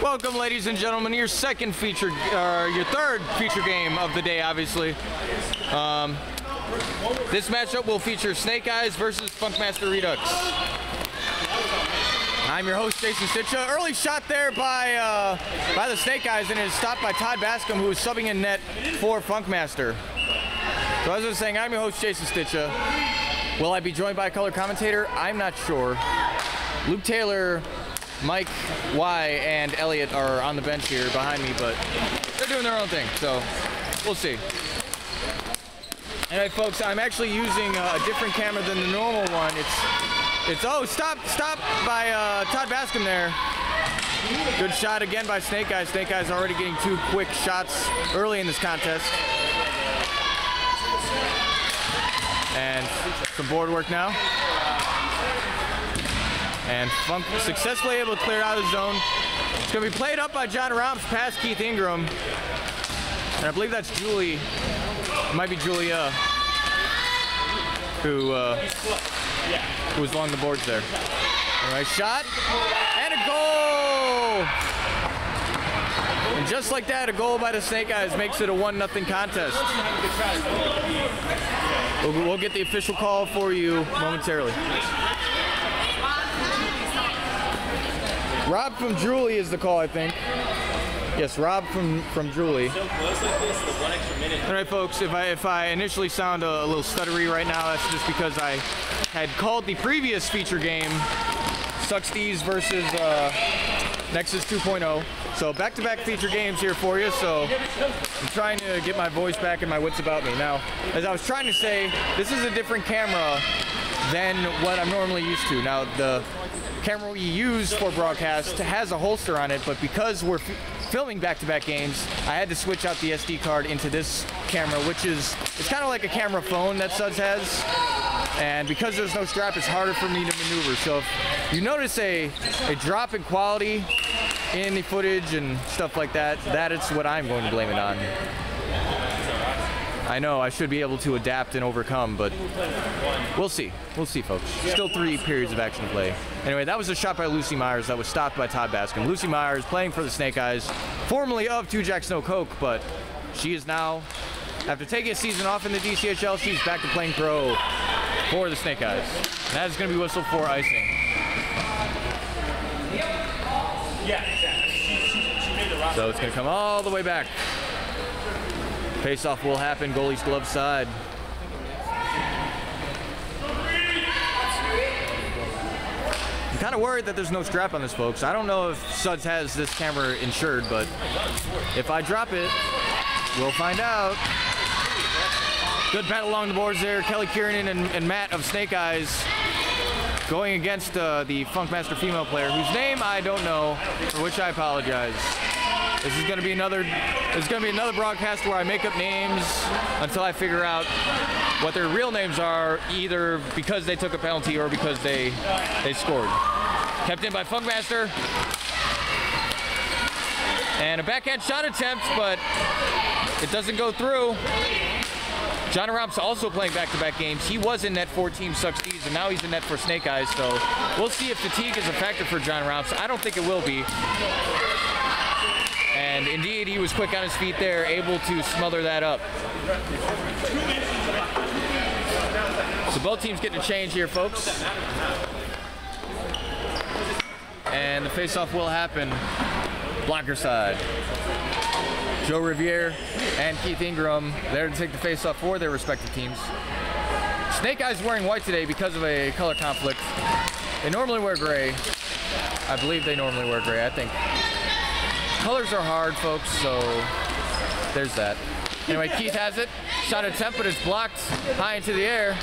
Welcome, ladies and gentlemen, your second feature, your third feature game of the day, obviously. This matchup will feature Snake Eyes versus Funkmaster Redux. I'm your host, Jason Stitcha. Early shot there by the Snake Eyes, and it is stopped by Todd Bascom, who is subbing in net for Funkmaster. So as I was saying, I'm your host, Jason Stitcha. Will I be joined by a color commentator? I'm not sure. Luke Taylor, Mike Y, and Elliot are on the bench here behind me, but they're doing their own thing, so we'll see. Anyway, folks, I'm actually using a different camera than the normal one. Oh, stop by Todd Bascom there. Good shot again by Snake Eyes. Snake Eyes already getting two quick shots early in this contest. And some board work now. And Funk successfully able to clear out of the zone. It's going to be played up by John Romps past Keith Ingram. And I believe that's Julie. It might be Julia, who was along the boards there. All right, shot. And a goal! And just like that, a goal by the Snake Eyes makes it a 1-0 contest. We'll get the official call for you momentarily. Rob from Julie is the call, I think. Yes, Rob from Julie. All right, folks, if I initially sound a little stuttery right now, that's just because I had called the previous feature game Sucks versus Nexus 2.0. So back-to-back feature games here for you, so I'm trying to get my voice back and my wits about me. Now, as I was trying to say, this is a different camera than what I'm normally used to. Now, the camera we use for broadcast has a holster on it, but because we're filming back-to-back games, I had to switch out the SD card into this camera, which is, it's kind of like a camera phone that Suds has. And because there's no strap, it's harder for me to maneuver. So if you notice a drop in quality in the footage and stuff like that, that is what I'm going to blame it on. I know I should be able to adapt and overcome, but we'll see. We'll see, folks. Still 3 periods of action to play. Anyway, that was a shot by Lucy Myers that was stopped by Todd Bascom. Lucy Myers playing for the Snake Eyes, formerly of 2 Jack Snow Coke, but she is now, after taking a season off in the DCHL, she's back to playing pro for the Snake Eyes. And that is going to be whistled for icing. So it's going to come all the way back. Face-off will happen, goalie's glove side. I'm kind of worried that there's no strap on this, folks. I don't know if Suds has this camera insured, but if I drop it, we'll find out. Good battle along the boards there. Kelly Kiernan and Matt of Snake Eyes going against the Funkmaster female player, whose name I don't know, for which I apologize. This is going to be another broadcast where I make up names until I figure out what their real names are, either because they took a penalty or because they scored. Kept in by Funkmaster. And a backhand shot attempt, but it doesn't go through. John Romps also playing back-to-back games. He was in net for Team Sucks, and now he's in net for Snake Eyes, so we'll see if fatigue is a factor for John Romps. I don't think it will be. And indeed, he was quick on his feet there, able to smother that up. So both teams getting a change here, folks. And the face-off will happen. Blocker side. Joe Riviere and Keith Ingram there to take the face-off for their respective teams. Snake Eyes wearing white today because of a color conflict. They normally wear gray. I believe they normally wear gray, I think. Colors are hard, folks, so there's that. Anyway, Keith has it. Shot attempt, but it's blocked high into the air.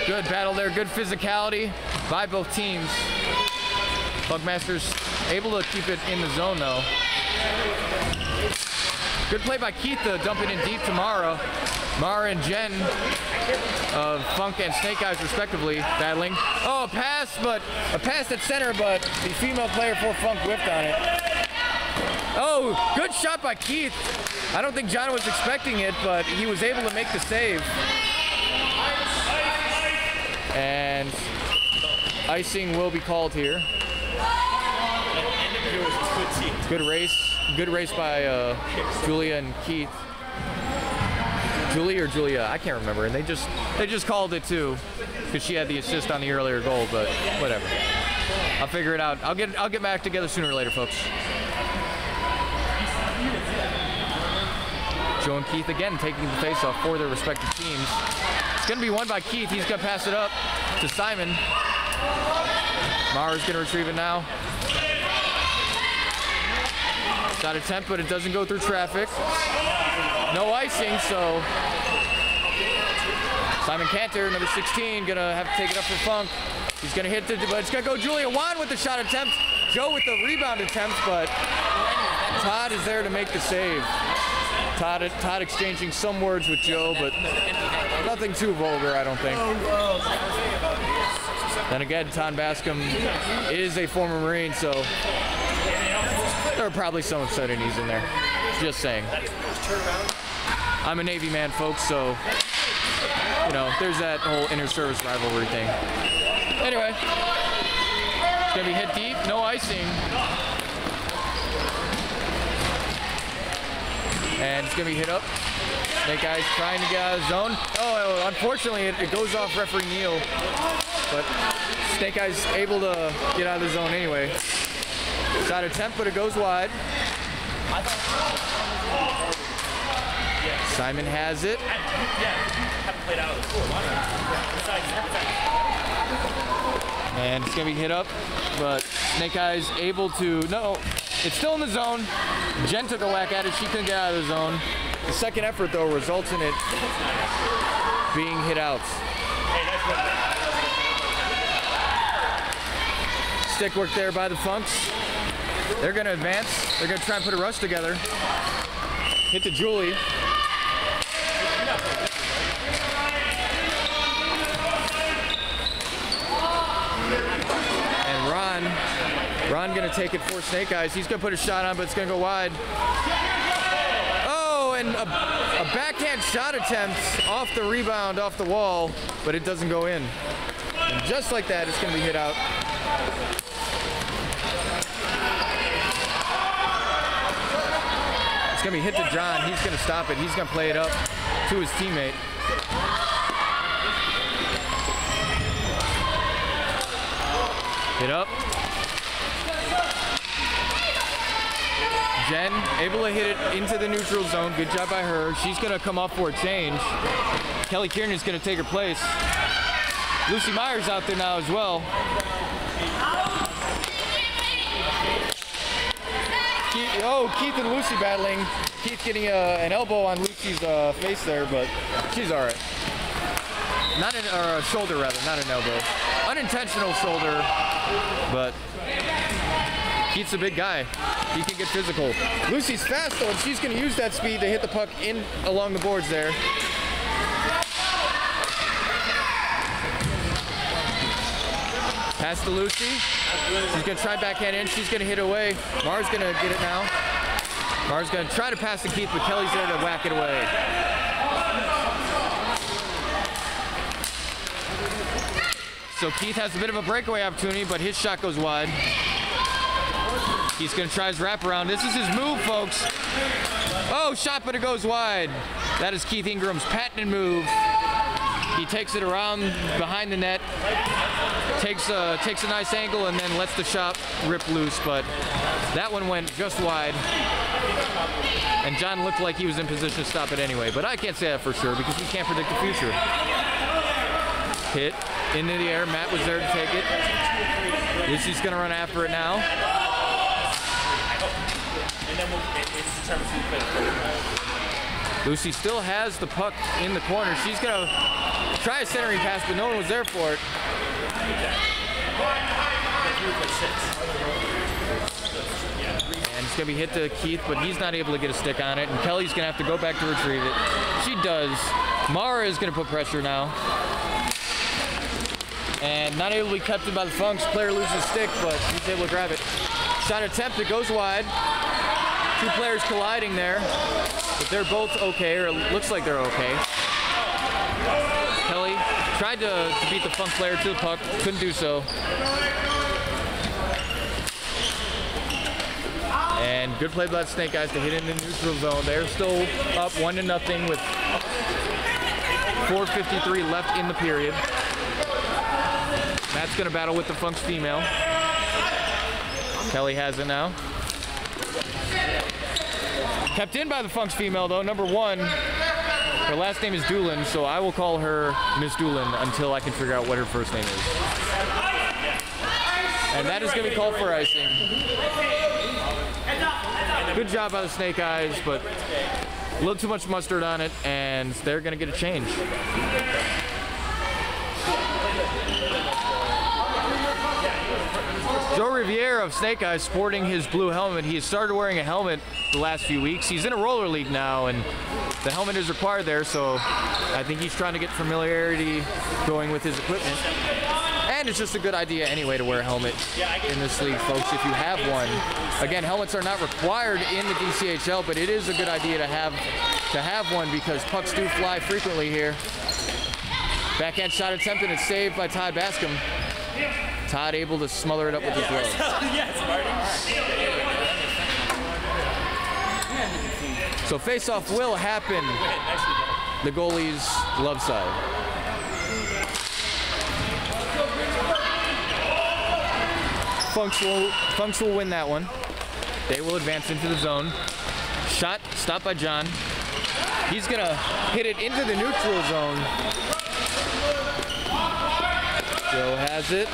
Good battle there, good physicality by both teams. Funkmaster's able to keep it in the zone, though. Good play by Keith to dump it in deep to Mara. Mara and Jen of Funk and Snake Eyes, respectively, battling. Oh, a pass at center, but the female player for Funk whiffed on it. Oh, good shot by Keith. I don't think John was expecting it, but he was able to make the save. And icing will be called here. Good race by Julia and Keith. Julie or Julia, I can't remember. And they just called it too, because she had the assist on the earlier goal. But whatever, I'll figure it out. I'll get back together sooner or later, folks. Joe and Keith again taking the face-off for their respective teams. It's going to be won by Keith. He's going to pass it up to Simon. Mara's going to retrieve it now. Shot attempt, but it doesn't go through traffic. No icing, so Simon Cantor, number 16, going to have to take it up for Funk. He's going to hit it, but it's going to go Julia Juan with the shot attempt. Joe with the rebound attempt, but Todd is there to make the save. Todd exchanging some words with Joe, but nothing too vulgar, I don't think. Then again, Todd Bascom is a former Marine, so there are probably some obscenities in there. Just saying. I'm a Navy man, folks, so, you know, there's that whole inter-service rivalry thing. Anyway, it's going to be hit deep, no icing. And it's going to be hit up. Snake Eyes trying to get out of the zone. Oh, unfortunately, it goes off referee Neal. But Snake Eyes able to get out of the zone anyway. Shot attempt, but it goes wide. Simon has it. And it's going to be hit up, but Snake Eyes able to, no, it's still in the zone. Jen took a whack at it. She couldn't get out of the zone. The second effort, though, results in it being hit out. Stick work there by the Funks. They're going to advance. They're going to try and put a rush together. Hit to Julie. And Ron going to take it for Snake Eyes. He's going to put a shot on, but it's going to go wide. Oh, and a backhand shot attempt off the rebound, off the wall, but it doesn't go in. And just like that, it's going to be hit out. It's going to be hit to John. He's going to stop it. He's going to play it up to his teammate. Hit up. Jen able to hit it into the neutral zone. Good job by her. She's going to come up for a change. Kelly Kieran is going to take her place. Lucy Myers out there now as well. Keith and Lucy battling. Keith getting an elbow on Lucy's face there, but she's all right. Or a shoulder rather, not an elbow. Unintentional shoulder, but Keith's a big guy. He can get physical. Lucy's fast though, and she's going to use that speed to hit the puck in along the boards there. Pass to Lucy. She's going to try backhand in. She's going to hit away. Mara's going to get it now. Mara's going to try to pass to Keith, but Kelly's there to whack it away. So Keith has a bit of a breakaway opportunity, but his shot goes wide. He's going to try his wraparound. This is his move, folks. Oh, shot, but it goes wide. That is Keith Ingram's patented move. He takes it around behind the net, takes a nice angle, and then lets the shot rip loose, but that one went just wide. And John looked like he was in position to stop it anyway, but I can't say that for sure because we can't predict the future. Hit into the air. Matt was there to take it. Lucy's going to run after it now. Lucy still has the puck in the corner. She's going to try a centering pass, but no one was there for it. And it's going to be hit to Keith, but he's not able to get a stick on it. And Kelly's going to have to go back to retrieve it. She does. Mara is going to put pressure now. And not able to be kept in by the Funks. Player loses stick, but he's able to grab it. Shot attempt, it goes wide. Two players colliding there. But they're both okay, or it looks like they're okay. Kelly Tried to beat the Funk player to the puck, couldn't do so. And good play by the Snake Eyes to hit in the neutral zone. They're still up 1-0 with 4:53 left in the period. Matt's gonna battle with the Funk's female. Kelly has it now. Kept in by the Funk's female though, number 1. Her last name is Doolin, so I will call her Miss Doolin until I can figure out what her first name is. And that is gonna be called for icing. Good job by the Snake Eyes, but a little too much mustard on it, and they're gonna get a change. Joe Riviere of Snake Eyes sporting his blue helmet. He has started wearing a helmet the last few weeks. He's in a roller league now, and the helmet is required there, so I think he's trying to get familiarity going with his equipment. And it's just a good idea anyway to wear a helmet in this league, folks, if you have one. Again, helmets are not required in the DCHL, but it is a good idea to have one because pucks do fly frequently here. Backhand shot attempted and saved by Todd Bascom. Todd able to smother it up with his glove. So face-off will happen the goalie's glove side. Funks will win that one. They will advance into the zone. Shot stopped by John. He's gonna hit it into the neutral zone. Joe has it.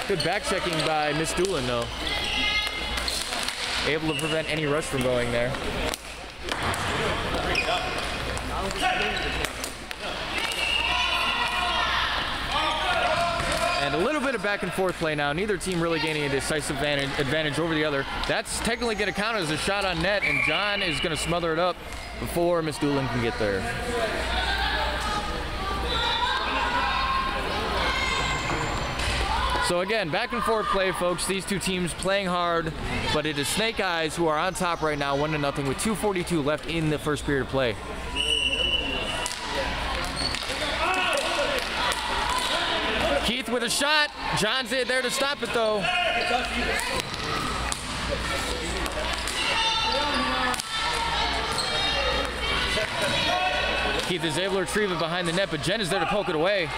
Good back checking by Miss Doolin though. Able to prevent any rush from going there. And a little bit of back and forth play now. Neither team really gaining a decisive advantage over the other. That's technically going to count as a shot on net, and John is going to smother it up before Miss Doolin can get there. So again, back and forth play, folks. These two teams playing hard, but it is Snake Eyes who are on top right now, 1-0 with 2:42 left in the first period of play. Keith with a shot. John's there to stop it though. Keith is able to retrieve it behind the net, but Jen is there to poke it away.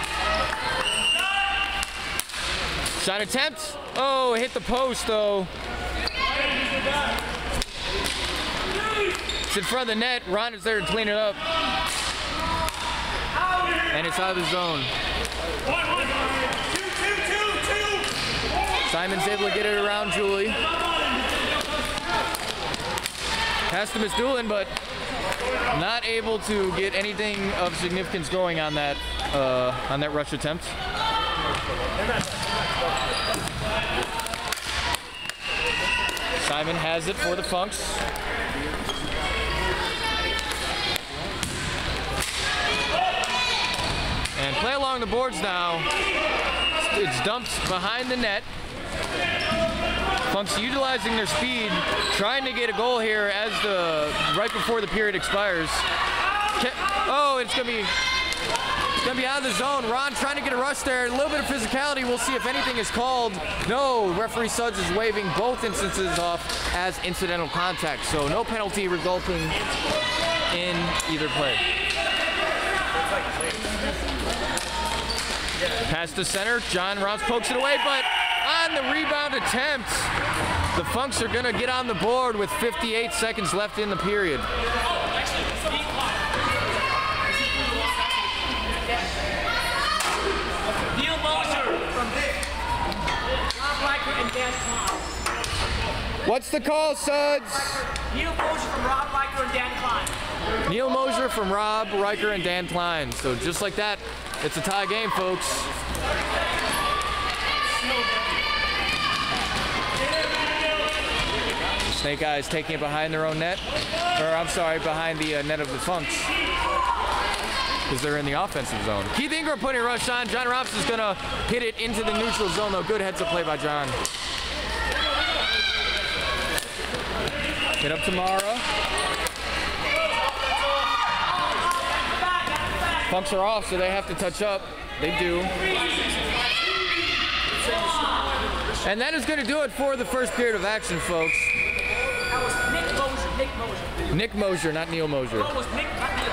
Shot attempt. Oh, hit the post though. It's in front of the net. Ron is there to clean it up. And it's out of the zone. Simon's able to get it around Julie. Pass to Miss Doolin, but not able to get anything of significance going on that rush attempt. Simon has it for the Funks. And play along the boards now. It's dumped behind the net. Funks utilizing their speed, trying to get a goal here as right before the period expires. Oh, it's gonna be out of the zone. Ron trying to get a rush there. A little bit of physicality. We'll see if anything is called. No, referee Suggs is waving both instances off as incidental contact. So no penalty resulting in either play. Pass to center. John Ross pokes it away, but on the rebound attempt, the Funks are gonna get on the board with 58 seconds left in the period. What's the call, Suds? Neil Mosier from Rob Riker and Dan Klein. Neil Mosier from Rob Riker and Dan Klein. So just like that, it's a tie game, folks. Snake Eyes taking it behind their own net. Or I'm sorry, behind the net of the Funks. Because they're in the offensive zone. Keith Ingram putting a rush on. John Robson's gonna hit it into the neutral zone though. Good heads up play by John. Hit up to Mara. Funks are off, so they have to touch up. They do. And that is going to do it for the first period of action, folks. That was Nick Mosier. Nick Mosier, not Neil Mosier. No, it was Nick, not Neil.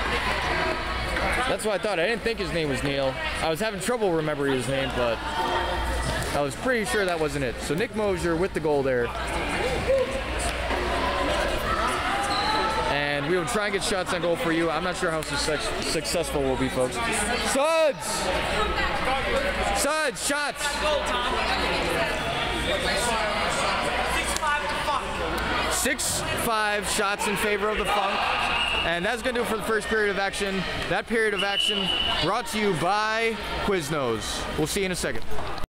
That's what I thought. I didn't think his name was Neil. I was having trouble remembering his name, but I was pretty sure that wasn't it. So Nick Mosier with the goal there. And we will try and get shots on goal for you. I'm not sure how successful we'll be, folks. Suds! Suds, shots! Goal time. 6-5 to Funk. 6-5 shots in favor of the Funk. And that's going to do it for the first period of action. That period of action brought to you by Quiznos. We'll see you in a second.